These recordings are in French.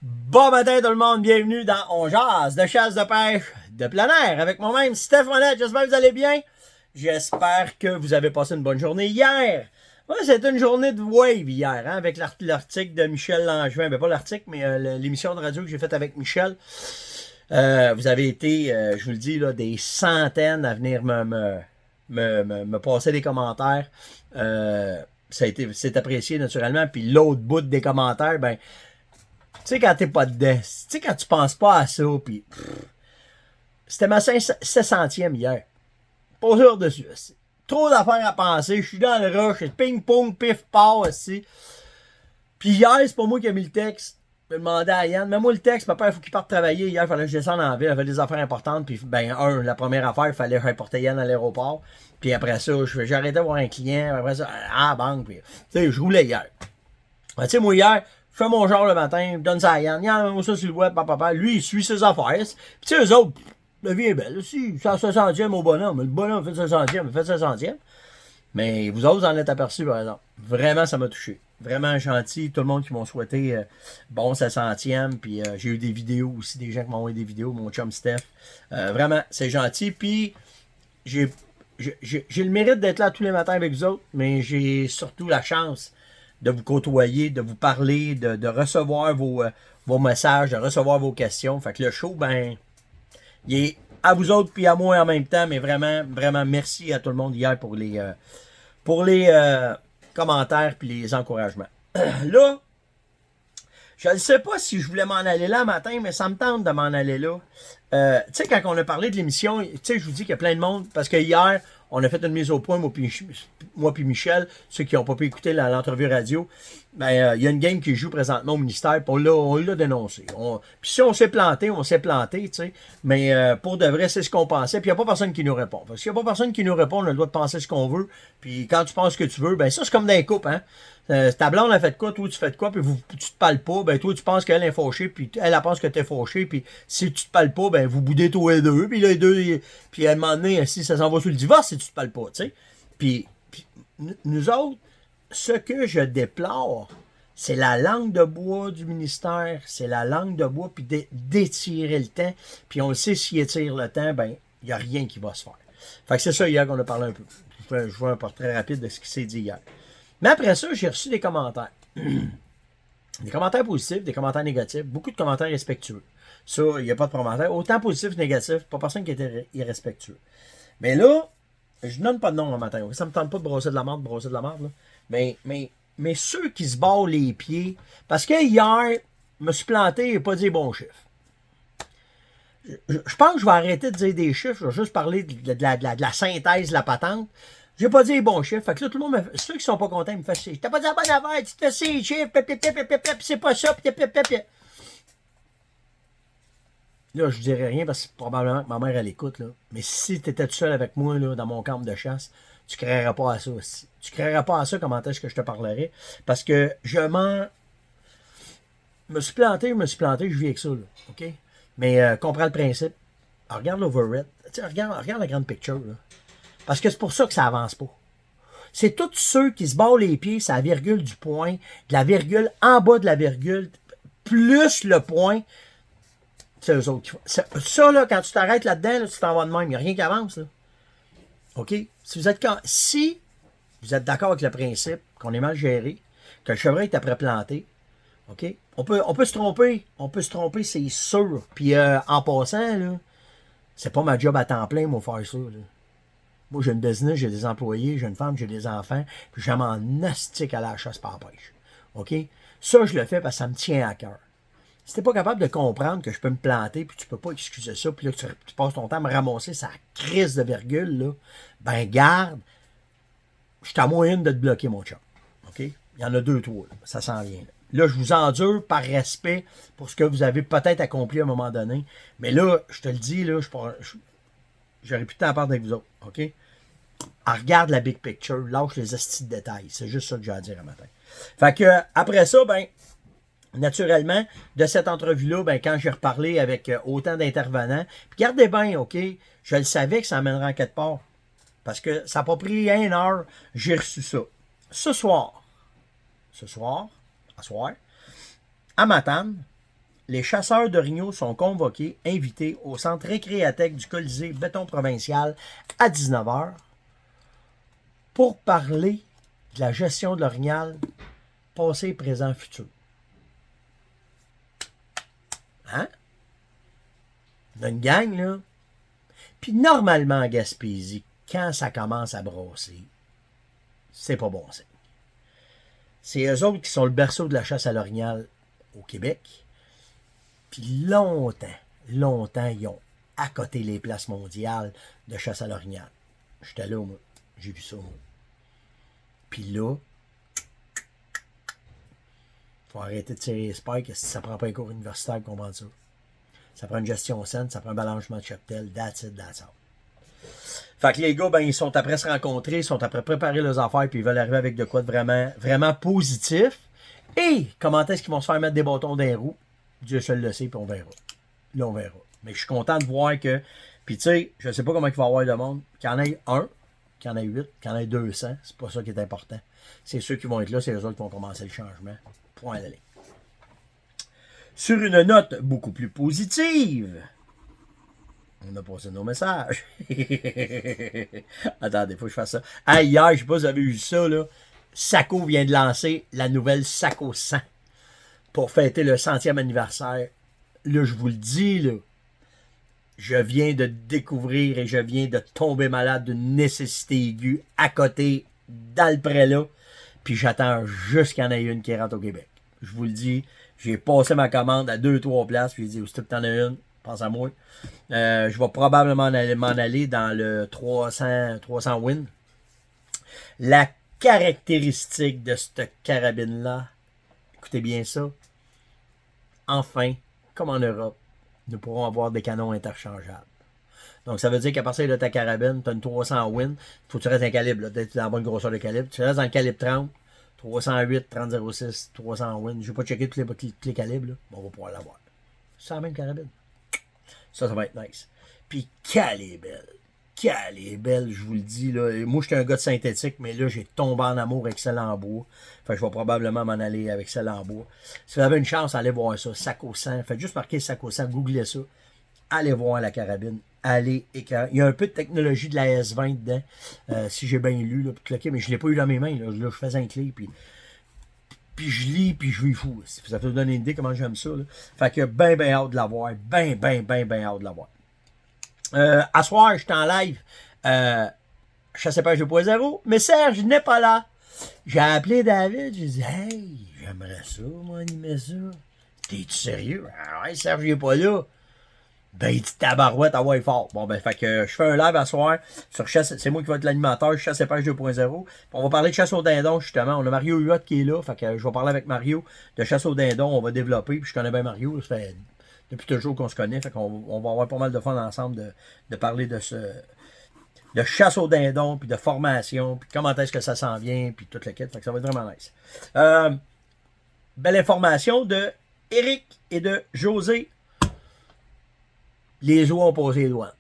Bon matin tout le monde, bienvenue dans On Jase de chasse de pêche de plein air avec moi-même Steph Monette. J'espère que vous allez bien. J'espère que vous avez passé une bonne journée hier. Ouais, c'était une journée de wave hier, hein, avec l'article de Michel Langevin. Ben pas l'article, mais l'émission de radio que j'ai faite avec Michel. Vous avez été, je vous le dis, là, des centaines à venir me passer des commentaires. C'est apprécié naturellement. Puis l'autre bout des commentaires, ben, tu sais, quand t'es pas dedans, tu sais, quand tu penses pas à ça, pis c'était ma 700e hier. Pas sûr dessus. Trop d'affaires à penser, je suis dans le rush, ping-pong, pif-paf, aussi. Puis hier, c'est pas moi qui ai mis le texte. Je demandais à Yann, mets-moi le texte, papa, il faut qu'il parte travailler. Hier, il fallait que je descende en ville, il avait des affaires importantes. Puis, ben, la première affaire, il fallait que j'apporte Yann à l'aéroport. Puis après ça, j'ai arrêté de voir un client. Après ça, à la banque. Puis, tu sais, je roulais hier. Ben, tu sais, moi, hier, je fais mon genre le matin, je donne ça à Yann. Yann, moi, ça sur le web, papa. Lui, il suit ses affaires. Puis, tu sais, eux autres, la vie est belle. Si, c'est 60e au bonhomme. Le bonhomme fait 60e, il fait 60e. Mais vous autres, vous en êtes aperçus, par exemple. Vraiment, ça m'a touché. Vraiment gentil. Tout le monde qui m'ont souhaité bon 60e. Puis j'ai eu des vidéos aussi, des gens qui m'ont envoyé des vidéos, mon chum Steph. Vraiment, c'est gentil. Puis j'ai le mérite d'être là tous les matins avec vous autres, mais j'ai surtout la chance de vous côtoyer, de vous parler, de recevoir vos messages, de recevoir vos questions. Fait que le show, ben, il est à vous autres puis à moi en même temps, mais vraiment, vraiment merci à tout le monde hier pour les commentaires puis les encouragements. Là, je ne sais pas si je voulais m'en aller là matin, mais ça me tente de m'en aller là. Tu sais, quand on a parlé de l'émission, tu sais, je vous dis qu'il y a plein de monde, parce que hier, on a fait une mise au point, moi puis Michel, ceux qui n'ont pas pu écouter l'entrevue radio, ben, il y a une game qui joue présentement au ministère, puis on l'a dénoncé. Puis si on s'est planté, tu sais. Mais pour de vrai, c'est ce qu'on pensait, puis il n'y a pas personne qui nous répond. Parce qu'il n'y a pas personne qui nous répond, on a le droit de penser ce qu'on veut, puis quand tu penses ce que tu veux, ben ça, c'est comme dans les couples, hein. Ta blonde a fait quoi, toi tu fais de quoi, puis tu te parles pas, ben toi tu penses qu'elle est fauchée, puis elle pense que t'es fauché, puis si tu te parles pas, ben vous boudez tous les deux, puis là les deux, puis à un moment donné, si ça s'en va sur le divorce, si tu te parles pas, tu sais. Puis nous autres, ce que je déplore, c'est la langue de bois du ministère, c'est la langue de bois, puis d'étirer le temps, puis on le sait, s'il étire le temps, ben il n'y a rien qui va se faire. Fait que c'est ça hier qu'on a parlé un peu. Je vois un portrait rapide de ce qui s'est dit hier. Mais après ça, j'ai reçu des commentaires. Des commentaires positifs, des commentaires négatifs, beaucoup de commentaires respectueux. Ça, il n'y a pas de commentaires. Autant positifs que négatifs, pas personne qui était irrespectueux. Mais là, je donne pas de nom le matin. Ça me tente pas de brosser de la merde, là. Mais ceux qui se barrent les pieds, parce que hier, je me suis planté et pas dit bon chiffre. Je pense que je vais arrêter de dire des chiffres, je vais juste parler de la synthèse de la patente. J'ai pas dit les bons chiffres. Fait que là, tout le monde ceux qui sont pas contents, ils me font chier. T'as pas dit la bonne affaire, tu te fais ces chiffres, pis c'est pas ça, pis. Là, je dirais rien parce que probablement que ma mère, elle écoute, là. Mais si t'étais tout seul avec moi, là, dans mon camp de chasse, tu créerais pas à ça aussi. Tu créerais pas à ça comment est-ce que je te parlerais. Parce que me suis planté, je vis avec ça, là. OK? Mais comprends le principe. Alors, regarde l'overhead. Regarde la grande picture, là. Parce que c'est pour ça que ça avance pas. C'est tous ceux qui se barrent les pieds, c'est la virgule du point, de la virgule en bas de la virgule, plus le point, c'est eux autres qui font. Ça, là, quand tu t'arrêtes là-dedans, là, tu t'en vas de même. Il n'y a rien qui avance, là. OK? Si vous êtes d'accord avec le principe qu'on est mal géré, que le chevreuil est après planté, OK? On peut se tromper. On peut se tromper, c'est sûr. Puis en passant, là, c'est pas ma job à temps plein, moi, faire ça, là. Moi, j'ai une business, j'ai des employés, j'ai une femme, j'ai des enfants, puis je m'en astique à la chasse par la pêche. OK? Ça, je le fais parce que ça me tient à cœur. Si t'es pas capable de comprendre que je peux me planter, puis tu peux pas excuser ça, puis là, tu passes ton temps à me ramasser sa crise de virgule, là, ben garde, je suis à moyenne de te bloquer, mon chum. OK? Il y en a 2-3, là. Ça s'en vient. Là, je vous endure par respect pour ce que vous avez peut-être accompli à un moment donné. Mais là, je te le dis, là, j'aurais plus de temps à parler avec vous autres, OK? Regarde la big picture, lâche les astis de détails. C'est juste ça que j'ai à dire un matin. Fait que, après ça, ben, naturellement, de cette entrevue-là, ben, quand j'ai reparlé avec autant d'intervenants, puis gardez bien, OK? Je le savais que ça amènerait en quelque part. Parce que ça n'a pas pris 1 heure, j'ai reçu ça. Ce soir, à Matane, les chasseurs d'orignaux sont convoqués, invités au centre récréatec du Colisée Béton Provincial à 19h pour parler de la gestion de l'orignal passé, présent, futur. Hein? On a une gang, là. Puis normalement, en Gaspésie, quand ça commence à brosser, c'est pas bon signe. C'est eux autres qui sont le berceau de la chasse à l'orignal au Québec. Puis longtemps, ils ont accoté les places mondiales de chasse à l'orignal. J'étais là, moi. J'ai vu ça, moi. Puis là, faut arrêter de tirer les spikes, ça prend pas un cours universitaire pour comprendre ça. Ça prend une gestion saine, ça prend un balancement de cheptel, that's it, that's all. Fait que les gars, ben, ils sont après se rencontrer, ils sont après préparer leurs affaires, puis ils veulent arriver avec de quoi de vraiment, vraiment positif. Et comment est-ce qu'ils vont se faire mettre des bâtons dans les roues? Dieu seul le sait, puis on verra. Là, on verra. Mais je suis content de voir que... Puis tu sais, je sais pas comment il va y avoir de monde. Qu'il y en ait un, qu'il y en ait 8, qu'il y en ait 200, c'est pas ça qui est important. C'est ceux qui vont être là, c'est eux autres qui vont commencer le changement. Point d'aller. Sur une note beaucoup plus positive, on a passé nos messages. Attendez, faut que je fasse ça. Ah, hier, je sais pas si vous avez vu ça, là. Saco vient de lancer la nouvelle Saco 100 pour fêter le 100e anniversaire. Là, je vous le dis, là, je viens de découvrir et je viens de tomber malade d'une nécessité aiguë à côté, dans le pré là, puis j'attends juste qu'il y en ait une qui rentre au Québec. Je vous le dis, j'ai passé ma commande à 2-3 places, puis j'ai dit, aussitôt que t'en as une, pense à moi. Je vais probablement m'en aller dans le 300 Win. La caractéristique de cette carabine-là, écoutez bien ça, enfin, comme en Europe, nous pourrons avoir des canons interchangeables. Donc, ça veut dire qu'à partir de ta carabine, tu as une 300 Win, il faut que tu restes un calibre, là, d'être dans la bonne grosseur de calibre. Tu restes dans le calibre 30, 308, 3006, 300 Win. Je vais pas checker tous les calibres, là, mais on va pouvoir l'avoir. C'est la même carabine. Ça va être nice. Puis, qu'elle est belle. Qu'elle est belle, je vous le dis. Là. Moi, j'étais un gars de synthétique, mais là, j'ai tombé en amour avec celle en bois. Fait que je vais probablement m'en aller avec celle en bois. Si vous avez une chance, allez voir ça. Saco 100. Faites juste marquer Saco 100. Googlez ça. Allez voir la carabine. Allez éclairer. Il y a un peu de technologie de la S20 dedans. Si j'ai bien lu, là, cliquer, mais je ne l'ai pas eu dans mes mains. Là, je faisais un clé, puis je lis, puis je vis fou. Ça peut vous donner une idée comment j'aime ça. Là. Fait que ben hâte de l'avoir. Ben hâte de l'avoir. À soir, je suis en live. Chasse pêche 2.0. Mais Serge n'est pas là. J'ai appelé David. J'ai dit, hey, j'aimerais ça, moi, animer ça. T'es-tu sérieux? Ah ouais, Serge, il est pas là. Ben, il dit tabarouette, ah ouais, fort. Bon, ben, fait que je fais un live à soir sur chasse. C'est moi qui vais être l'animateur, Chasse pêche 2.0. On va parler de chasse au dindon, justement. On a Mario Huot qui est là. Fait que je vais parler avec Mario de chasse au dindon. On va développer. Puis je connais bien Mario. Ça fait depuis toujours qu'on se connaît. Fait qu'on va avoir pas mal de fun ensemble de parler de chasse au dindon, puis de formation, puis comment est-ce que ça s'en vient, puis toute la quête. Fait que ça va être vraiment nice. Belle information de Eric et de José. Les oies ont passé les douanes.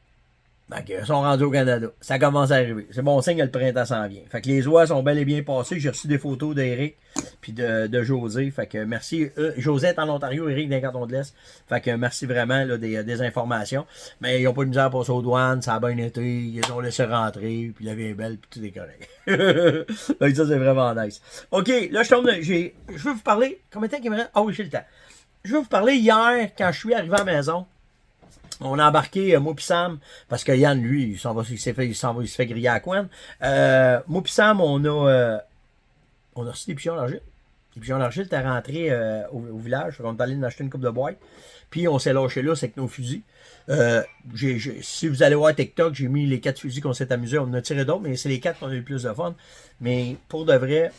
Donc, ils sont rendus au Canada. Ça commence à arriver. C'est bon signe que le printemps s'en vient. Fait que les oies sont bel et bien passées. J'ai reçu des photos d'Éric puis de José. Fait que merci. José est en Ontario, Éric dans le canton de l'Est. Fait que merci vraiment là, des informations. Mais ils n'ont pas de misère à passer aux douanes. Ça a bien été. Ils ont laissé rentrer. Puis la vie est belle. Puis tout est correct. Donc ça, c'est vraiment nice. OK, là, je tombe. Je veux vous parler. Combien de temps qu'il me reste? Ah oui, j'ai le temps. Je veux vous parler hier, quand je suis arrivé à la maison. On a embarqué, moi pis Sam, parce que Yann, lui, il se fait griller à la couenne. Moi pis Sam, on a reçu des pigeons d'argile. Les pigeons d'argile étaient rentrés au village. On est allé en acheter une coupe de boîte. Puis on s'est lâché là, c'est avec nos fusils. Si vous allez voir TikTok, j'ai mis les 4 fusils qu'on s'est amusé. On en a tiré d'autres, mais c'est les 4 qu'on a eu le plus de fun. Mais pour de vrai,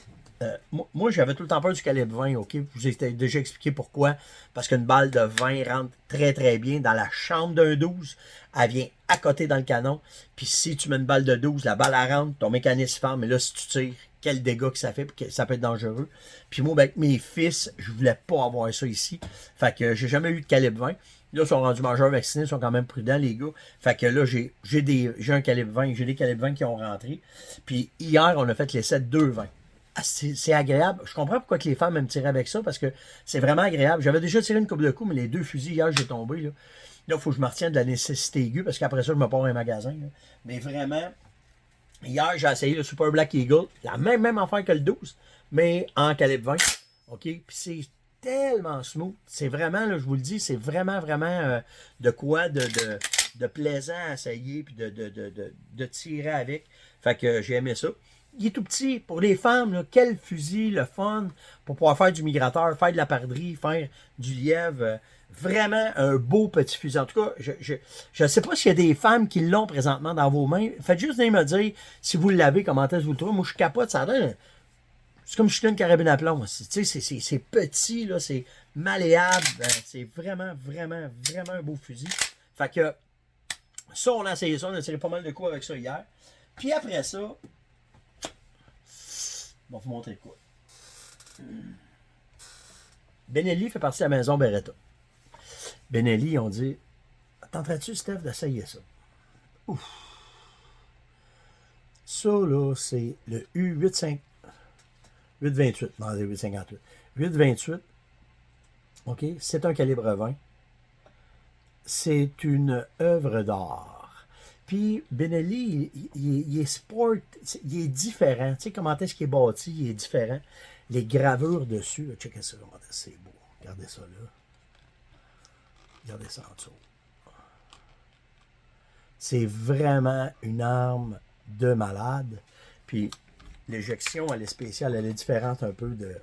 moi, j'avais tout le temps peur du calibre 20, ok? Je vous ai déjà expliqué pourquoi. Parce qu'une balle de 20 rentre très très bien dans la chambre d'un 12. Elle vient à côté dans le canon. Puis si tu mets une balle de 12, la balle elle rentre, ton mécanisme ferme. Mais là, si tu tires, quel dégât que ça fait, puis ça peut être dangereux. Puis moi, ben, avec mes fils, je voulais pas avoir ça ici. Fait que j'ai jamais eu de calibre 20. Là, ils sont rendus majeurs vaccinés, ils sont quand même prudents, les gars. Fait que là, j'ai un calibre 20, j'ai des calibres 20 qui ont rentré. Puis hier, on a fait les 7 2-20. c'est agréable. Je comprends pourquoi que les femmes aiment tirer avec ça, parce que c'est vraiment agréable. J'avais déjà tiré une couple de coups, mais les 2 fusils, hier, j'ai tombé. Là, il faut que je me retienne de la nécessité aiguë, parce qu'après ça, je me pars un magasin. Là. Mais vraiment, hier, j'ai essayé le Super Black Eagle, la même affaire que le 12, mais en calibre 20. OK? Puis c'est tellement smooth. C'est vraiment, là, je vous le dis, c'est vraiment de quoi de plaisant à essayer, puis de tirer avec. Fait que j'ai aimé ça. Il est tout petit. Pour les femmes, là, quel fusil, le fun, pour pouvoir faire du migrateur, faire de la perdrix, faire du lièvre. Vraiment un beau petit fusil. En tout cas, je ne sais pas s'il y a des femmes qui l'ont présentement dans vos mains. Faites juste venir me dire si vous l'avez, comment est-ce que vous le trouvez. Moi, je capote, ça donne. C'est comme je suis une carabine à plomb. C'est petit, là, c'est malléable. C'est vraiment un beau fusil. Fait que ça, on a essayé ça. On a tiré pas mal de coups avec ça hier. Puis après ça, on va vous montrer quoi. Benelli fait partie de la maison Beretta. Benelli, on dit, tenterais-tu, Steph, d'essayer ça? Ouf. Ça, là, c'est le U828. Non, le 858. 828. OK? C'est un calibre 20. C'est une œuvre d'art. Puis, Benelli, il est sport, il est différent. Tu sais, comment est-ce qu'il est bâti? Il est différent. Les gravures dessus, là, checkez ça, comment c'est beau. Regardez ça, là. Regardez ça en dessous. C'est vraiment une arme de malade. Puis, l'éjection, elle est spéciale. Elle est différente un peu de...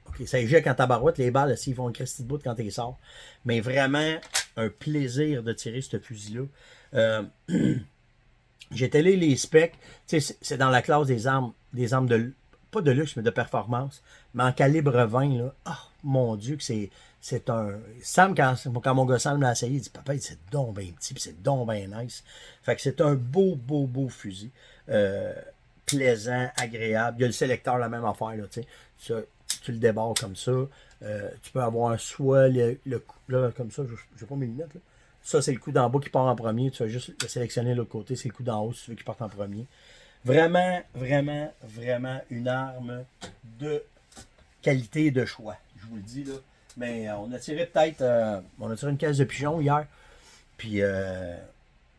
OK, ça éjecte en tabarouette. Les balles, s'ils font une christie de bout quand ils sortent. Mais vraiment, un plaisir de tirer ce fusil-là. J'ai étalé les specs. Tu sais, c'est dans la classe des armes de... Pas de luxe, mais de performance. Mais en calibre 20, là, oh, mon Dieu, que c'est un... Sam, quand mon gars Sam l'a essayé, il dit « Papa, c'est donc bien petit, puis c'est donc bien nice. » Fait que c'est un beau fusil. Plaisant, agréable. Il y a le sélecteur, la même affaire, là, tu sais. Tu le débarres comme ça. Tu peux avoir soit le coup, là, comme ça, j'ai pas mes lunettes, là. Ça, c'est le coup d'en bas qui part en premier. Tu vas juste le sélectionner de l'autre côté. C'est le coup d'en haut si tu veux qu'il parte en premier. Vraiment une arme de qualité et de choix. Je vous le dis, là. Mais on a tiré on a tiré une caisse de pigeons hier. Puis,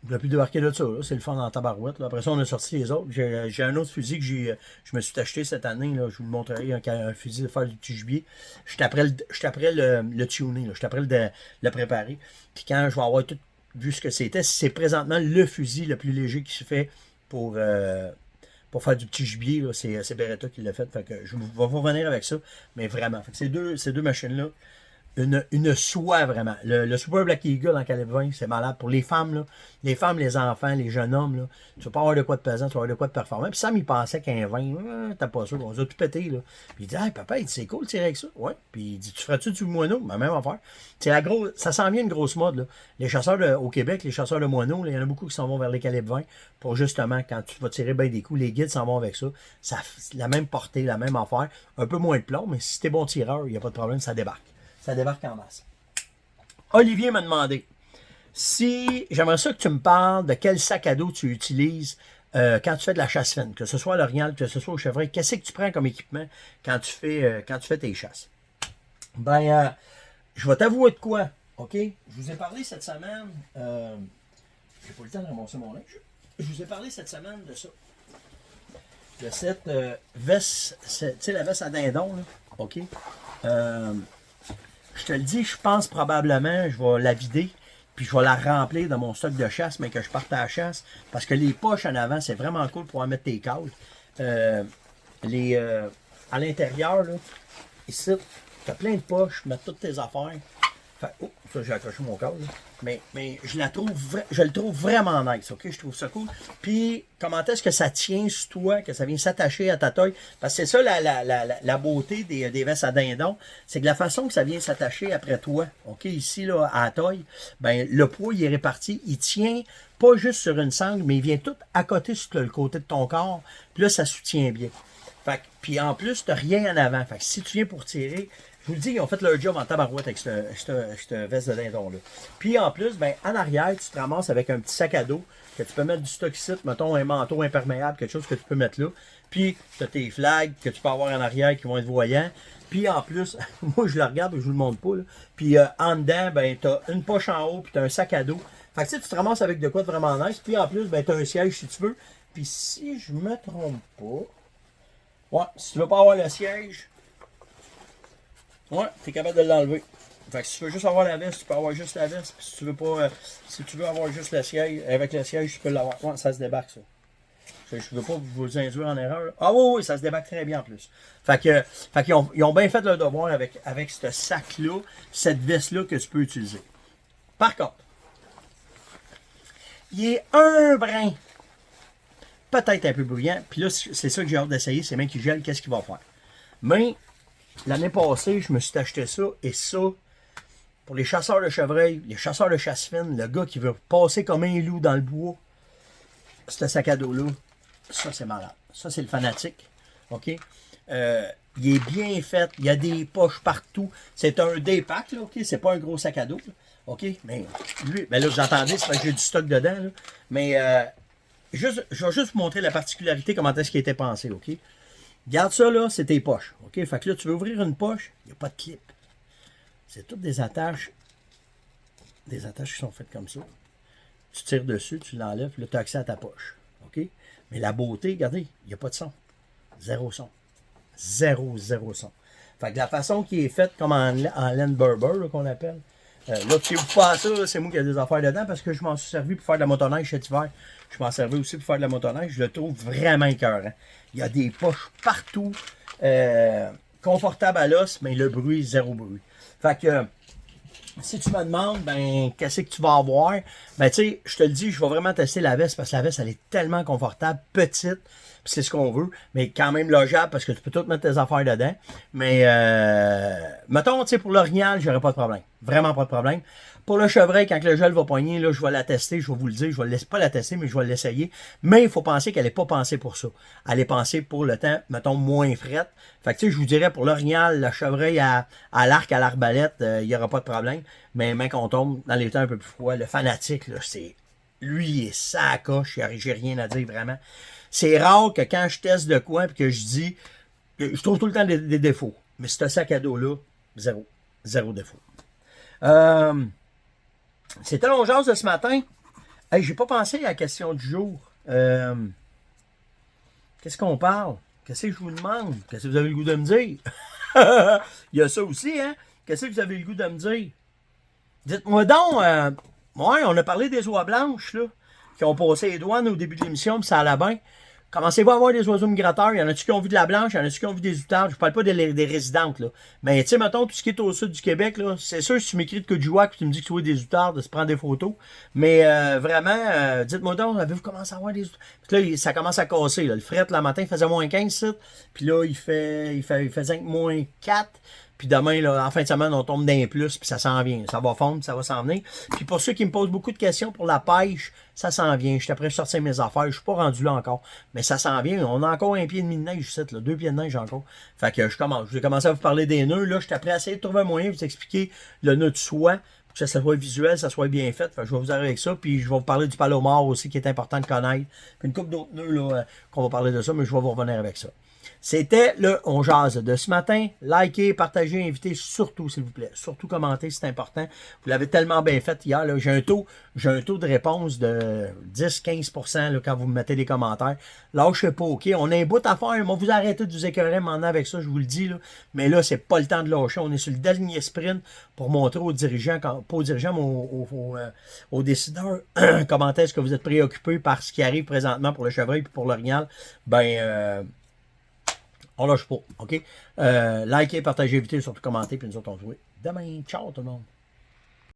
on a pu débarquer de ça. C'est le fun en tabarouette. Là. Après ça, on a sorti les autres. J'ai un autre fusil que je me suis acheté cette année. Là. Je vous le montrerai. Un fusil de faire du petit gibier. Je suis après le tuner. Je suis après le préparer. Puis quand je vais avoir tout vu ce que c'était, c'est présentement le fusil le plus léger qui se fait pour faire du petit gibier. C'est Beretta qui l'a fait. Fait que je vais vous revenir avec ça. Mais vraiment. Fait que ces deux machines-là, une soie vraiment. Le Super Black Eagle en calibre 20, c'est malade. Pour les femmes, là, les enfants, les jeunes hommes, là, tu vas pas avoir de quoi de pesant, tu vas avoir de quoi de performant. Puis Sam, il pensait qu'un 20, t'as pas ça, on les a tout pété. Là. Puis il dit, hey, papa, c'est cool de tirer avec ça. Ouais. Puis il dit, tu ferais-tu du moineau? Ben, même affaire. Ça s'en vient une grosse mode. Là. Les chasseurs au Québec, les chasseurs de moineaux, il y en a beaucoup qui s'en vont vers les calibres 20 pour justement, quand tu vas tirer bien des coups, les guides s'en vont avec ça. La même portée, la même affaire. Un peu moins de plomb, mais si t'es bon tireur, il n'y a pas de problème, ça débarque. Ça débarque en masse. Olivier m'a demandé si j'aimerais ça que tu me parles de quel sac à dos tu utilises quand tu fais de la chasse fine, que ce soit à l'orignal, que ce soit au chevreuil. Qu'est-ce que tu prends comme équipement quand tu fais tes chasses? Ben, je vais t'avouer de quoi, OK? Je vous ai parlé cette semaine, j'ai pas le temps de ramasser mon linge. Je vous ai parlé cette semaine de ça. De cette veste, tu sais, la veste à dindon, là, OK? Je te le dis, je pense probablement, je vais la vider, puis je vais la remplir dans mon stock de chasse, mais que je parte à la chasse, parce que les poches en avant, c'est vraiment cool pour en mettre tes câbles. À l'intérieur, là, ici, tu as plein de poches, mettre toutes tes affaires. Fait, oh, ça, j'ai accroché mon câble. Mais je le trouve vraiment nice, OK? Je trouve ça cool. Puis, comment est-ce que ça tient sur toi, que ça vient s'attacher à ta taille? Parce que c'est ça la beauté des vestes à dindon, c'est que la façon que ça vient s'attacher après toi, OK? Ici, là, à la taille, ben, le poids, il est réparti. Il tient pas juste sur une sangle, mais il vient tout à côté sur le côté de ton corps. Puis là, ça soutient bien. Fait que, puis en plus, tu n'as rien en avant. Fait que si tu viens pour tirer, vous le dis, ils ont fait leur job en tabarouette avec cette veste de dindon-là. Puis en plus, ben, en arrière, tu te ramasses avec un petit sac à dos que tu peux mettre du stock ici, mettons un manteau imperméable, quelque chose que tu peux mettre là. Puis tu as tes flags que tu peux avoir en arrière qui vont être voyants. Puis en plus, moi je le regarde et je vous le montre pas. Là. Puis en dedans, ben, tu as une poche en haut puis tu as un sac à dos. Fait que tu te ramasses avec de quoi de vraiment nice. Puis en plus, ben, tu as un siège si tu veux. Puis si je me trompe pas, ouais, si tu veux pas avoir le siège, ouais, tu es capable de l'enlever. Fait que si tu veux juste avoir la veste, tu peux avoir juste la veste. Puis si tu veux pas, si tu veux avoir juste le siège, avec le siège, tu peux l'avoir. Ouais, ça se débarque ça. Je ne veux pas vous induire en erreur. Là. Ah oui, oui, ça se débarque très bien en plus. Fait qu'ils ont bien fait leur devoir avec ce sac-là, cette veste-là que tu peux utiliser. Par contre, il est un brin, peut-être un peu bruyant. Puis là, c'est ça que j'ai hâte d'essayer. C'est même qu'il gèle, qu'est-ce qu'il va faire. Mais l'année passée, je me suis acheté ça. Et ça, pour les chasseurs de chevreuil, les chasseurs de chasse fine, le gars qui veut passer comme un loup dans le bois, ce sac à dos-là, ça, c'est malade. Ça, c'est le fanatique. OK? Il est bien fait. Il y a des poches partout. C'est un day-pack, là, OK? C'est pas un gros sac à dos, là. OK? Mais lui, ben là, vous entendez, c'est parce que j'ai du stock dedans, là. Mais je vais juste vous montrer la particularité, comment est-ce qu'il a été pensé, OK? Regarde ça, là, c'est tes poches. OK? Fait que là, tu veux ouvrir une poche, il n'y a pas de clip. C'est toutes des attaches qui sont faites comme ça. Tu tires dessus, tu l'enlèves, là, tu as accès à ta poche. OK? Mais la beauté, regardez, il n'y a pas de son. Zéro son. Zéro son. Fait que la façon qui est faite comme en laine Berber, qu'on appelle, là, si vous faites ça, c'est moi qui ai des affaires dedans parce que je m'en suis servi pour faire de la motoneige cet hiver. Je m'en servais aussi pour faire de la motoneige. Je le trouve vraiment écœurant. Il y a des poches partout, confortable à l'os, mais le bruit, zéro bruit. Fait que, si tu me demandes, ben, qu'est-ce que tu vas avoir, ben, tu sais, je te le dis, je vais vraiment tester la veste parce que la veste, elle est tellement confortable, petite, puis c'est ce qu'on veut, mais quand même logeable parce que tu peux tout mettre tes affaires dedans. Mais, mettons, tu sais, pour l'orignal, j'aurais pas de problème. Vraiment pas de problème. Pour le chevreuil, quand le gel va pogner, là, je vais la tester, je vais vous le dire, je vais pas la tester, mais je vais l'essayer. Mais il faut penser qu'elle n'est pas pensée pour ça. Elle est pensée pour le temps, mettons, moins frette. Fait que, tu sais, je vous dirais, pour l'orignal, le chevreuil à l'arc, à l'arbalète, il n'y aura pas de problème. Mais quand on tombe dans les temps un peu plus froids, le fanatique, là, c'est... Lui, il est ça coche, j'ai rien à dire, vraiment. C'est rare que quand je teste de quoi, puis que je dis... Je trouve tout le temps des défauts. Mais ce sac à dos-là, zéro. Zéro défaut. C'était l'ongeance de ce matin. Hey, j'ai pas pensé à la question du jour. Qu'est-ce qu'on parle? Qu'est-ce que je vous demande? Qu'est-ce que vous avez le goût de me dire? Il y a ça aussi, hein? Qu'est-ce que vous avez le goût de me dire? Dites-moi donc, ouais, on a parlé des oies blanches, là, qui ont passé les douanes au début de l'émission, puis ça allait bien. Commencez-vous à voir des oiseaux migrateurs. Il y en a-tu qui ont vu de la blanche, il y en a-tu qui ont vu des outardes. Je parle pas des résidentes, là. Mais, tu sais, mettons, tout ce qui est au sud du Québec, là, c'est sûr, si tu m'écris de Coudjouac, tu me dis que tu vois des outardes, de se prendre des photos. Mais, vraiment, dites-moi donc, avez-vous commencé à voir des outardes? Puis là, ça commence à casser, là. Le fret, le matin, il faisait moins 15, ça. Puis là, il faisait moins 4. Puis demain, là, en fin de semaine, on tombe d'un plus, puis ça s'en vient. Ça va fondre, ça va s'en venir. Puis pour ceux qui me posent beaucoup de questions pour la pêche, ça s'en vient. Je suis après de sortir mes affaires. Je suis pas rendu là encore. Mais ça s'en vient. On a encore un pied et demi de neige ici, là. 2 pieds de neige encore. Fait que je commence. Je vais commencer à vous parler des nœuds. Là, je suis après à essayer de trouver un moyen de vous expliquer le nœud de soie. Pour que ça soit visuel, ça soit bien fait. Fait que je vais vous arriver avec ça. Puis je vais vous parler du palomar aussi, qui est important de connaître. Puis une couple d'autres nœuds, là, qu'on va parler de ça, mais je vais vous revenir avec ça. C'était le On Jase de ce matin. Likez, partagez, invitez surtout, s'il vous plaît. Surtout commentez, c'est important. Vous l'avez tellement bien fait hier. J'ai un taux de réponse de 10-15% là, quand vous me mettez des commentaires. Lâchez pas, OK? On a un bout à faire. Moi, vous arrêtez de vous écœurer maintenant avec ça, je vous le dis. Là. Mais là, c'est pas le temps de lâcher. On est sur le dernier sprint pour montrer aux dirigeants, pas aux dirigeants, mais aux décideurs, comment est-ce que vous êtes préoccupés par ce qui arrive présentement pour le chevreuil et pour l'orignal. On lâche pas, OK? Likez, partagez, évitez, surtout commentez, puis nous autres on se voit demain. Ciao tout le monde!